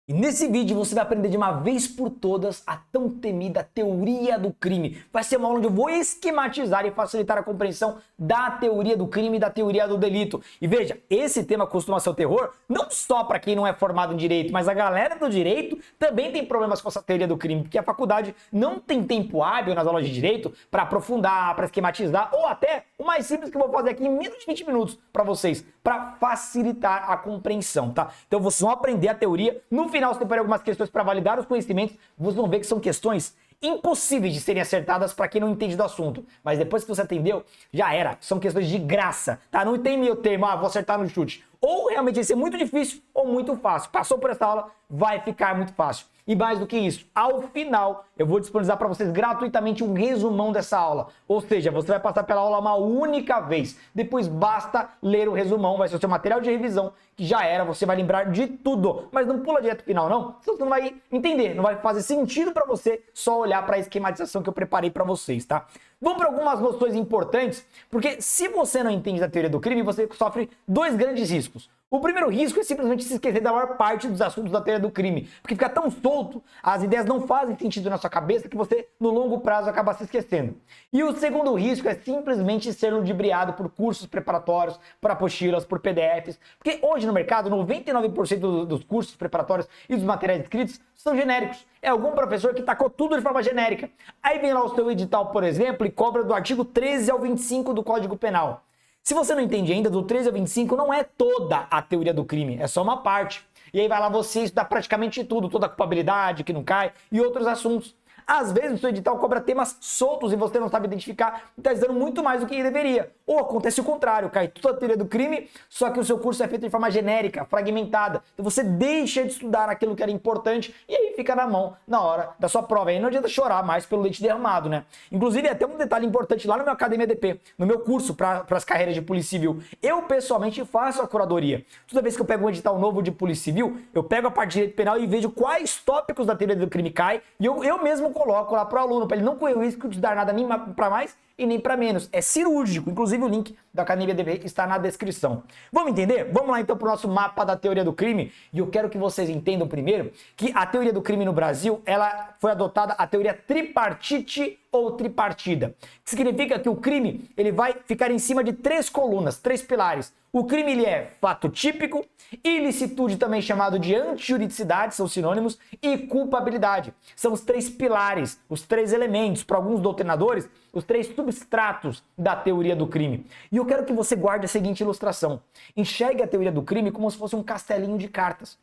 E nesse vídeo você vai aprender de uma vez por todas a tão temida teoria do crime. Vai ser uma aula onde eu vou esquematizar e facilitar a compreensão da teoria do crime e da teoria do delito. E veja, esse tema costuma ser o terror não só para quem não é formado em direito, mas a galera do direito também tem problemas com essa teoria do crime, porque a faculdade não tem tempo hábil nas aulas de direito para aprofundar, para esquematizar, ou até o mais simples que eu vou fazer aqui em menos de 20 minutos para vocês, para facilitar a compreensão, tá? Então vocês vão aprender a teoria. No final, se tem algumas questões para validar os conhecimentos, vocês vão ver que são questões impossíveis de serem acertadas para quem não entende do assunto. Mas depois que você entendeu, já era. São questões de graça, tá? Não tem meio termo, vou acertar no chute. Ou realmente vai ser muito difícil ou muito fácil. Passou por essa aula, vai ficar muito fácil. E mais do que isso, ao final eu vou disponibilizar para vocês gratuitamente um resumão dessa aula. Ou seja, você vai passar pela aula uma única vez. Depois basta ler o resumão, vai ser o seu material de revisão, que já era, você vai lembrar de tudo. Mas não pula direto pro final não, senão você não vai entender, não vai fazer sentido para você só olhar para a esquematização que eu preparei para vocês, tá? Vamos para algumas noções importantes, porque se você não entende da teoria do crime, você sofre dois grandes riscos. O primeiro risco é simplesmente se esquecer da maior parte dos assuntos da teoria do crime, porque fica tão solto, as ideias não fazem sentido na sua cabeça que você, no longo prazo, acaba se esquecendo. E o segundo risco é simplesmente ser ludibriado por cursos preparatórios, por apostilas, por PDFs, porque hoje no mercado, 99% dos cursos preparatórios e dos materiais escritos são genéricos. É algum professor que tacou tudo de forma genérica. Aí vem lá o seu edital, por exemplo, e cobra do artigo 13 ao 25 do Código Penal. Se você não entende ainda, do 13 ao 25 não é toda a teoria do crime, é só uma parte. E aí vai lá você estudar praticamente tudo, toda a culpabilidade que não cai e outros assuntos. Às vezes o seu edital cobra temas soltos e você não sabe identificar e está estudando muito mais do que deveria. Ou acontece o contrário, cai toda a teoria do crime, só que o seu curso é feito de forma genérica, fragmentada. Então você deixa de estudar aquilo que era importante e aí fica na mão na hora da sua prova. Aí não adianta chorar mais pelo leite derramado, né? Inclusive, até um detalhe importante lá no meu Academia DP, no meu curso para as carreiras de Polícia Civil, eu pessoalmente faço a curadoria. Toda vez que eu pego um edital novo de Polícia Civil, eu pego a parte de direito penal e vejo quais tópicos da teoria do crime cai e eu mesmo coloco lá pro aluno, para ele não correr o risco de dar nada nem para mais e nem para menos. É cirúrgico. Inclusive o link da Academia DP está na descrição. Vamos entender? Vamos lá então para o nosso mapa da teoria do crime. E eu quero que vocês entendam primeiro que a teoria do crime no Brasil, ela foi adotada a teoria tripartite ou tripartida. Que significa que o crime ele vai ficar em cima de três colunas, três pilares. O crime ele é fato típico, ilicitude também chamado de antijuridicidade, são sinônimos, e culpabilidade. São os três pilares, os três elementos, para alguns doutrinadores, os três substratos da teoria do crime. E eu quero que você guarde a seguinte ilustração. Enxergue a teoria do crime como se fosse um castelinho de cartas.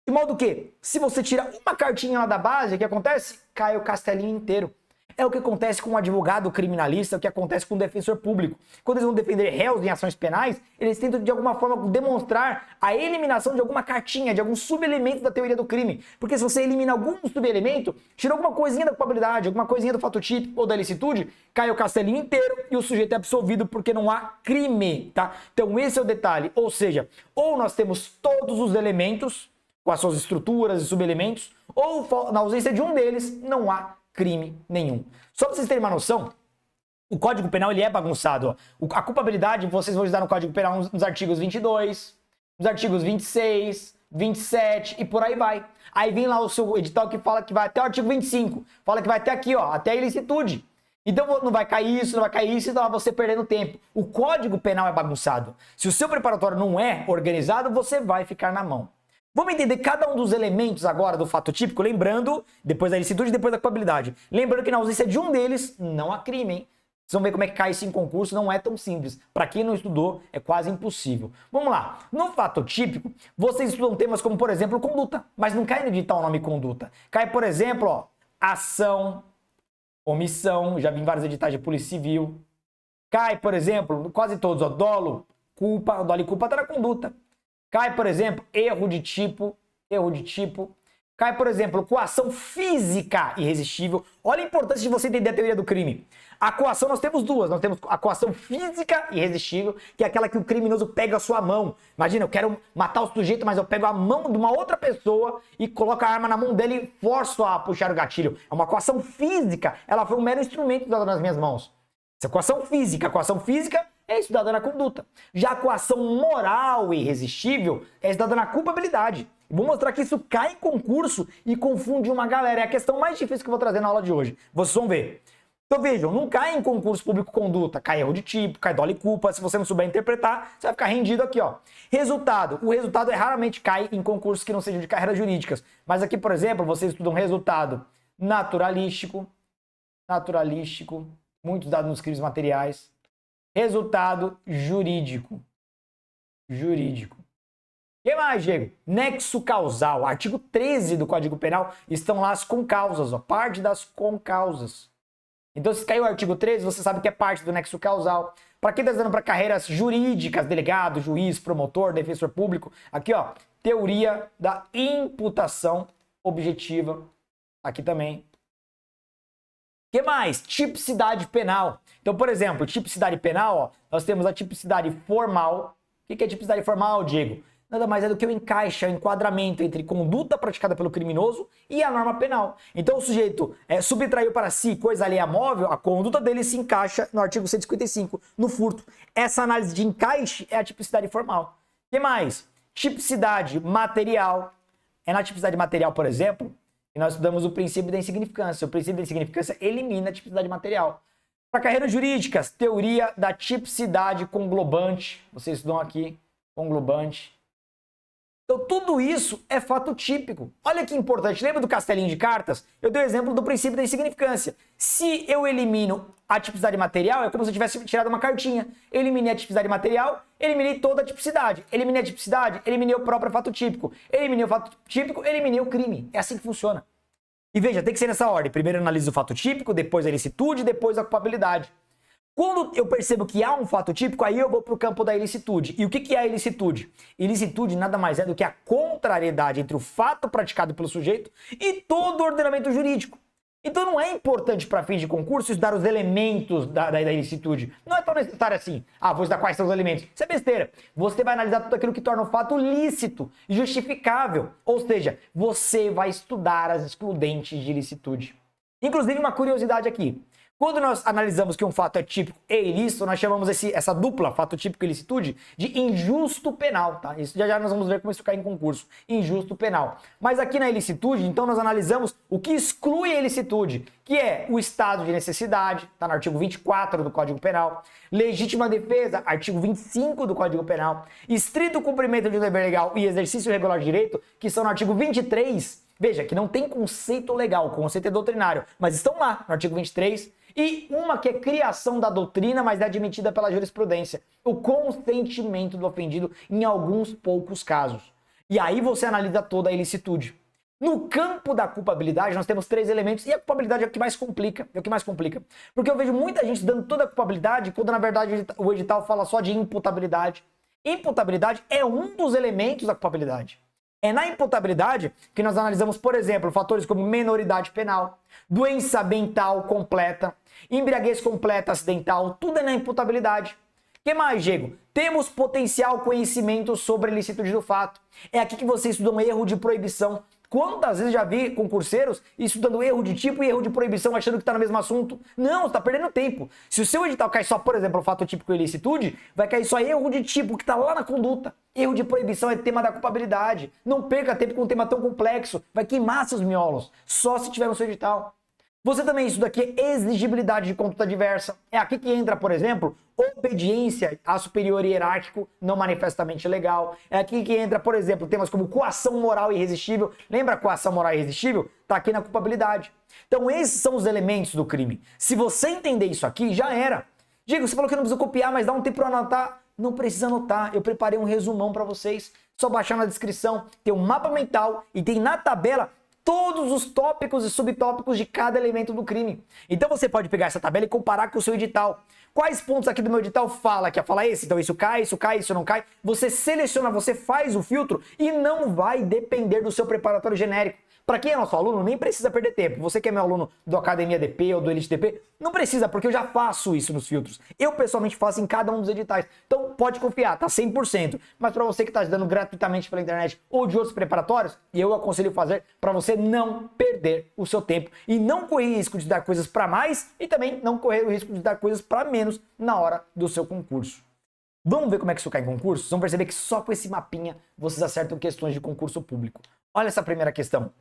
De modo que, se você tira uma cartinha lá da base, o que acontece? Cai o castelinho inteiro. É o que acontece com um advogado criminalista, é o que acontece com um defensor público. Quando eles vão defender réus em ações penais, eles tentam de alguma forma demonstrar a eliminação de alguma cartinha, de algum subelemento da teoria do crime. Porque se você elimina algum subelemento, tira alguma coisinha da culpabilidade, alguma coisinha do fato típico ou da ilicitude, cai o castelinho inteiro e o sujeito é absolvido porque não há crime, tá? Então esse é o detalhe. Ou seja, ou nós temos todos os elementos com as suas estruturas e subelementos, ou na ausência de um deles, não há crime nenhum. Só para vocês terem uma noção, o Código Penal ele é bagunçado. Ó. A culpabilidade vocês vão estudar no Código Penal nos artigos 22, nos artigos 26, 27 e por aí vai. Aí vem lá o seu edital que fala que vai até o artigo 25, fala que vai até aqui, ó, até a ilicitude. Então não vai cair isso, não vai cair isso, então você perdendo tempo. O Código Penal é bagunçado. Se o seu preparatório não é organizado, você vai ficar na mão. Vamos entender cada um dos elementos agora do fato típico, lembrando, depois da ilicitude e depois da culpabilidade. Lembrando que na ausência de um deles, não há crime, hein? Vocês vão ver como é que cai isso em concurso, não é tão simples. Para quem não estudou, é quase impossível. Vamos lá. No fato típico, vocês estudam temas como, por exemplo, conduta. Mas não cai no edital o nome conduta. Cai, por exemplo, ó, ação, omissão, já vi em vários editais de Polícia Civil. Cai, por exemplo, quase todos, ó, dolo, culpa, dolo e culpa tá na conduta. Cai, por exemplo, erro de tipo. Cai, por exemplo, coação física irresistível. Olha a importância de você entender a teoria do crime. A coação nós temos duas. Nós temos a coação física irresistível, que é aquela que o criminoso pega a sua mão. Imagina, eu quero matar o sujeito, mas eu pego a mão de uma outra pessoa e coloco a arma na mão dele e forço a puxar o gatilho. É uma coação física. Ela foi um mero instrumento dado nas minhas mãos. Essa coação física. A coação física é estudada na conduta. Já a coação moral e irresistível é estudada na culpabilidade. Vou mostrar que isso cai em concurso e confunde uma galera. É a questão mais difícil que eu vou trazer na aula de hoje. Vocês vão ver. Então vejam, não cai em concurso público conduta, cai erro de tipo, cai dolo e culpa. Se você não souber interpretar, você vai ficar rendido aqui, ó. Resultado. O resultado raramente cai em concursos que não sejam de carreiras jurídicas. Mas aqui, por exemplo, vocês estudam resultado naturalístico, muitos dados nos crimes materiais. Resultado jurídico. O que mais, Diego? Nexo causal. Artigo 13 do Código Penal estão lá as concausas, ó, parte das concausas. Então, se caiu o artigo 13, você sabe que é parte do nexo causal. Para quem está dando para carreiras jurídicas, delegado, juiz, promotor, defensor público, aqui, ó, teoria da imputação objetiva. Aqui também. O que mais? Tipicidade penal. Então, por exemplo, tipicidade penal, ó, nós temos a tipicidade formal. O que é tipicidade formal, Diego? Nada mais é do que o encaixe, o enquadramento entre conduta praticada pelo criminoso e a norma penal. Então o sujeito subtraiu para si coisa alheia móvel, a conduta dele se encaixa no artigo 155, no furto. Essa análise de encaixe é a tipicidade formal. O que mais? Tipicidade material. É na tipicidade material, por exemplo, que nós estudamos o princípio da insignificância. O princípio da insignificância elimina a tipicidade material. Para carreiras jurídicas, teoria da tipicidade conglobante. Vocês estudam aqui, conglobante. Então, tudo isso é fato típico. Olha que importante. Lembra do castelinho de cartas? Eu dei o exemplo do princípio da insignificância. Se eu elimino a tipicidade material, é como se eu tivesse tirado uma cartinha. Eu eliminei a tipicidade material, eliminei toda a tipicidade. Eliminei a tipicidade, eliminei o próprio fato típico. Eliminei o fato típico, eliminei o crime. É assim que funciona. E veja, tem que ser nessa ordem. Primeiro analiso o fato típico, depois a ilicitude, depois a culpabilidade. Quando eu percebo que há um fato típico, aí eu vou para o campo da ilicitude. E o que é a ilicitude? Ilicitude nada mais é do que a contrariedade entre o fato praticado pelo sujeito e todo o ordenamento jurídico. Então não é importante para fins de concurso estudar os elementos da ilicitude. Não é tão necessário assim. Vou estudar quais são os elementos. Isso é besteira. Você vai analisar tudo aquilo que torna o fato lícito, justificável. Ou seja, você vai estudar as excludentes de ilicitude. Inclusive, uma curiosidade aqui. Quando nós analisamos que um fato é típico e ilícito, nós chamamos essa dupla, fato típico e ilicitude, de injusto penal, tá? Isso já nós vamos ver como isso cai em concurso. Injusto penal. Mas aqui na ilicitude, então nós analisamos o que exclui a ilicitude, que é o estado de necessidade, tá no artigo 24 do Código Penal, legítima defesa, artigo 25 do Código Penal, estrito cumprimento de dever legal e exercício regular de direito, que são no artigo 23. Veja que não tem conceito legal, o conceito é doutrinário, mas estão lá no artigo 23. E uma que é criação da doutrina, mas é admitida pela jurisprudência. O consentimento do ofendido em alguns poucos casos. E aí você analisa toda a ilicitude. No campo da culpabilidade, nós temos 3 elementos e a culpabilidade é o que mais complica. Porque eu vejo muita gente dando toda a culpabilidade, quando na verdade o edital fala só de imputabilidade. Imputabilidade é um dos elementos da culpabilidade. É na imputabilidade que nós analisamos, por exemplo, fatores como menoridade penal, doença mental completa, embriaguez completa acidental, tudo é na imputabilidade. O que mais, Diego? Temos potencial conhecimento sobre a ilicitude do fato. É aqui que você estuda um erro de proibição. Quantas vezes já vi concurseiros estudando erro de tipo e erro de proibição achando que está no mesmo assunto? Não, você está perdendo tempo. Se o seu edital cai só, por exemplo, o fato típico e ilicitude, vai cair só erro de tipo que está lá na conduta. Erro de proibição é tema da culpabilidade. Não perca tempo com um tema tão complexo. Vai queimar seus miolos, só se tiver no seu edital. Você também estuda aqui exigibilidade de conduta diversa. É aqui que entra, por exemplo, obediência a superior hierárquico não manifestamente legal. É aqui que entra, por exemplo, temas como coação moral irresistível. Lembra coação moral irresistível? Está aqui na culpabilidade. Então esses são os elementos do crime. Se você entender isso aqui, já era. Diego, você falou que não precisa copiar, mas dá um tempo para anotar. Não precisa anotar. Eu preparei um resumão para vocês. Só baixar na descrição. Tem um mapa mental e tem na tabela todos os tópicos e subtópicos de cada elemento do crime. Então você pode pegar essa tabela e comparar com o seu edital. Quais pontos aqui do meu edital fala que fala esse? Então isso cai, isso não cai. Você seleciona, você faz o filtro e não vai depender do seu preparatório genérico. Para quem é nosso aluno, nem precisa perder tempo. Você que é meu aluno do Academia DP ou do Elite DP, não precisa, porque eu já faço isso nos filtros. Eu pessoalmente faço em cada um dos editais. Então pode confiar, tá 100%. Mas para você que está estudando gratuitamente pela internet ou de outros preparatórios, eu aconselho fazer para você não perder o seu tempo e não correr o risco de dar coisas para mais e também não correr o risco de dar coisas para menos na hora do seu concurso. Vamos ver como é que isso cai em concurso? Vocês vão perceber que só com esse mapinha vocês acertam questões de concurso público. Olha essa primeira questão.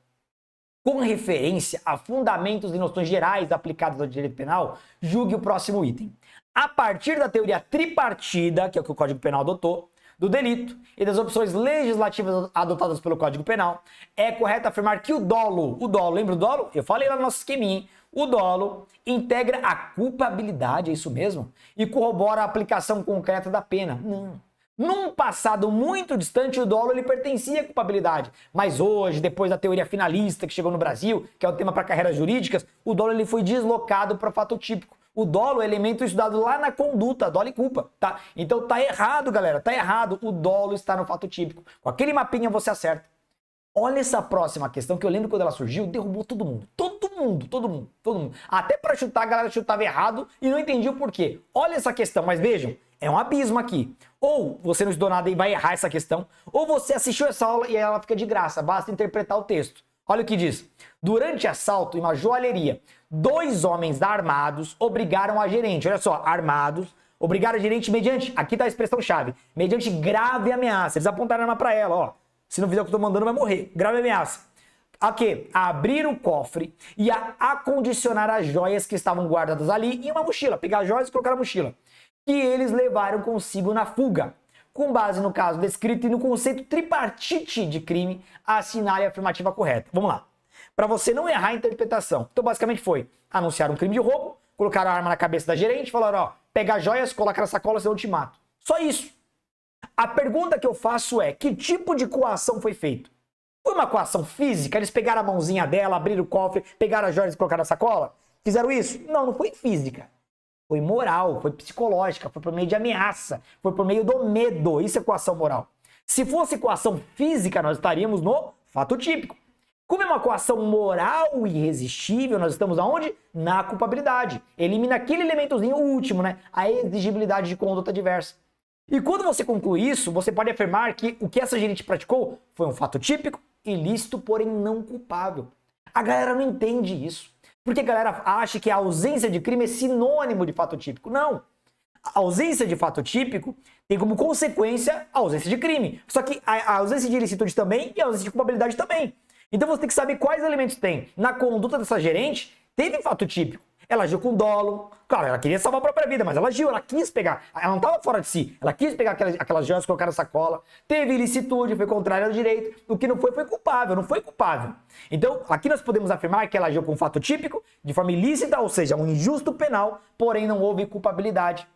Com referência a fundamentos e noções gerais aplicadas ao direito penal, julgue o próximo item. A partir da teoria tripartida, que é o que o Código Penal adotou, do delito e das opções legislativas adotadas pelo Código Penal, é correto afirmar que o dolo, lembra do dolo? Eu falei lá no nosso esqueminha, hein? O dolo integra a culpabilidade, é isso mesmo? E corrobora a aplicação concreta da pena. Não. Num passado muito distante, o dolo ele pertencia à culpabilidade. Mas hoje, depois da teoria finalista que chegou no Brasil, que é o tema para carreiras jurídicas, o dolo ele foi deslocado para o fato típico. O dolo é elemento estudado lá na conduta, dolo e culpa, tá? Então tá errado, galera, tá errado. O dolo está no fato típico. Com aquele mapinha você acerta. Olha essa próxima questão que eu lembro quando ela surgiu, derrubou todo mundo. Todo mundo. Até para chutar, a galera chutava errado e não entendia o porquê. Olha essa questão, mas vejam, é um abismo aqui. Ou você não estudou nada e vai errar essa questão, ou você assistiu essa aula e ela fica de graça, basta interpretar o texto. Olha o que diz. Durante assalto em uma joalheria, 2 homens armados obrigaram a gerente, olha só, armados, obrigaram a gerente mediante, aqui tá a expressão-chave, mediante grave ameaça. Eles apontaram a arma pra ela, ó. Se não fizer o que eu tô mandando, vai morrer. Grave ameaça. A quê? A abrir o cofre e a acondicionar as joias que estavam guardadas ali em uma mochila. Pegar as joias e colocar na mochila. Que eles levaram consigo na fuga. Com base no caso descrito e no conceito tripartite de crime, assinale a afirmativa correta. Vamos lá. Para você não errar a interpretação. Então, basicamente foi anunciar um crime de roubo, colocaram a arma na cabeça da gerente, falaram, ó, pega as joias, coloca na sacola, senão eu te mato. Só isso. A pergunta que eu faço é, que tipo de coação foi feito? Foi uma coação física? Eles pegaram a mãozinha dela, abriram o cofre, pegaram as joias e colocaram na sacola? Fizeram isso? Não, não foi física. Foi moral, foi psicológica, foi por meio de ameaça, foi por meio do medo. Isso é coação moral. Se fosse coação física, nós estaríamos no fato típico. Como é uma coação moral e irresistível, nós estamos aonde? Na culpabilidade. Elimina aquele elementozinho último, né? A exigibilidade de conduta diversa. E quando você conclui isso, você pode afirmar que o que essa gerente praticou foi um fato típico, ilícito, porém não culpável. A galera não entende isso. Porque a galera acha que a ausência de crime é sinônimo de fato típico. Não. A ausência de fato típico tem como consequência a ausência de crime. Só que a ausência de ilicitude também e a ausência de culpabilidade também. Então você tem que saber quais elementos tem. Na conduta dessa gerente, teve fato típico. Ela agiu com dolo. Claro, ela queria salvar a própria vida, mas ela agiu, ela quis pegar. Ela não estava fora de si. Ela quis pegar aquelas joias e colocar na sacola. Teve ilicitude, foi contrária ao direito. O que não foi culpável, não foi culpável. Então, aqui nós podemos afirmar que ela agiu com fato típico, de forma ilícita, ou seja, um injusto penal, porém não houve culpabilidade.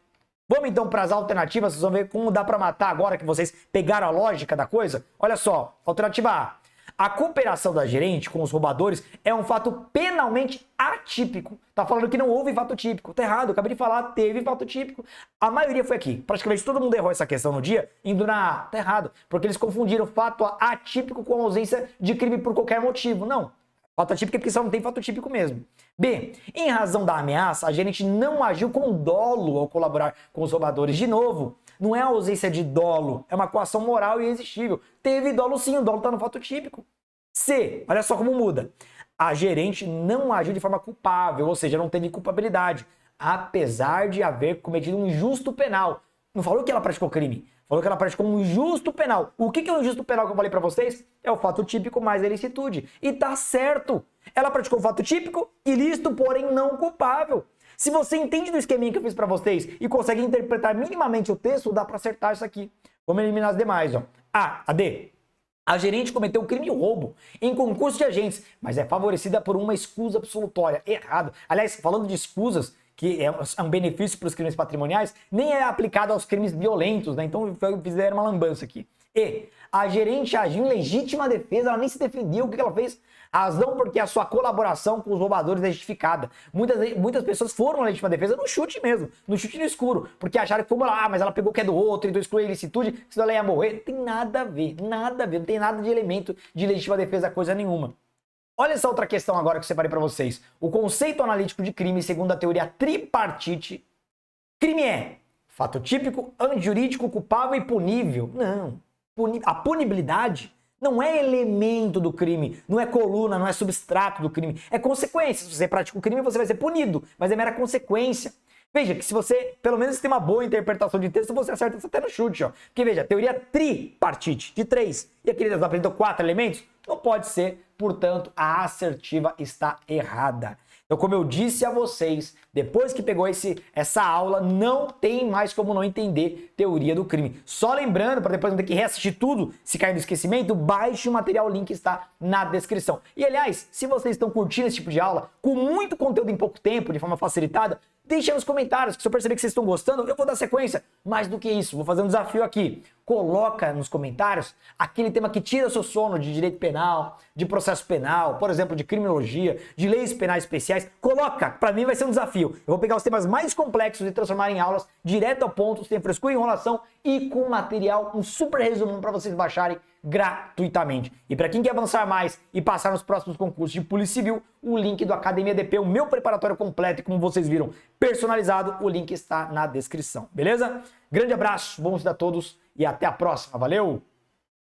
Vamos então para as alternativas, vocês vão ver como dá para matar agora que vocês pegaram a lógica da coisa. Olha só, alternativa A. A cooperação da gerente com os roubadores é um fato penalmente atípico. Tá falando que não houve fato típico. Tá errado, eu acabei de falar, teve fato típico. A maioria foi aqui. Praticamente todo mundo errou essa questão no dia, indo na A. Tá errado, porque eles confundiram fato atípico com ausência de crime por qualquer motivo. Não. Fato atípico é porque só não tem fato típico mesmo. B. Em razão da ameaça, a gerente não agiu com dolo ao colaborar com os roubadores. De novo, não é a ausência de dolo, é uma coação moral e irresistível. Teve dolo sim, o dolo está no fato típico. C. Olha só como muda. A gerente não agiu de forma culpável, ou seja, não teve culpabilidade, apesar de haver cometido um injusto penal. Não falou que ela praticou crime, falou que ela praticou um injusto penal. O que é o injusto penal que eu falei pra vocês? É o fato típico mais a ilicitude. E tá certo. Ela praticou o fato típico, ilícito, porém não culpável. Se você entende do esqueminha que eu fiz pra vocês e consegue interpretar minimamente o texto, dá pra acertar isso aqui. Vamos eliminar as demais, ó. A D. A gerente cometeu um crime de roubo em concurso de agentes, mas é favorecida por uma escusa absolutória. Errado. Aliás, falando de escusas, que é um benefício para os crimes patrimoniais, nem é aplicado aos crimes violentos, né? Então fizeram uma lambança aqui. E a gerente agiu em legítima defesa, ela nem se defendeu. O que ela fez? Razão porque a sua colaboração com os roubadores é justificada. Muitas pessoas foram na legítima defesa no chute mesmo, no chute no escuro, porque acharam que, mas ela pegou o que é do outro, então excluiu a ilicitude, senão ela ia morrer. Não tem nada a ver, não tem nada de elemento de legítima defesa, coisa nenhuma. Olha essa outra questão agora que eu separei para vocês. O conceito analítico de crime, segundo a teoria tripartite, crime é fato típico, antijurídico, culpável e punível. Não. A punibilidade não é elemento do crime, não é coluna, não é substrato do crime, é consequência. Se você pratica o crime, você vai ser punido, mas é mera consequência. Veja que se você, pelo menos, tem uma boa interpretação de texto, você acerta isso até no chute, ó. Porque veja, teoria tripartite, de 3, e aqui eles apresentam 4 elementos, não pode ser, portanto, a assertiva está errada. Então, como eu disse a vocês, depois que pegou essa aula, não tem mais como não entender teoria do crime. Só lembrando, para depois não ter que reassistir tudo, se cair no esquecimento, baixe o material, o link está na descrição. E aliás, se vocês estão curtindo esse tipo de aula, com muito conteúdo em pouco tempo, de forma facilitada, deixa nos comentários, que se eu perceber que vocês estão gostando, eu vou dar sequência. Mais do que isso, vou fazer um desafio aqui. Coloca nos comentários aquele tema que tira seu sono de direito penal, de processo penal, por exemplo, de criminologia, de leis penais especiais. Coloca, para mim vai ser um desafio. Eu vou pegar os temas mais complexos e transformar em aulas direto ao ponto, sem frescura e enrolação e com material, um super resumo para vocês baixarem gratuitamente. E para quem quer avançar mais e passar nos próximos concursos de Polícia Civil, o link do Academia DP, o meu preparatório completo, e como vocês viram, personalizado, o link está na descrição, beleza? Grande abraço, bom dia a todos e até a próxima, valeu!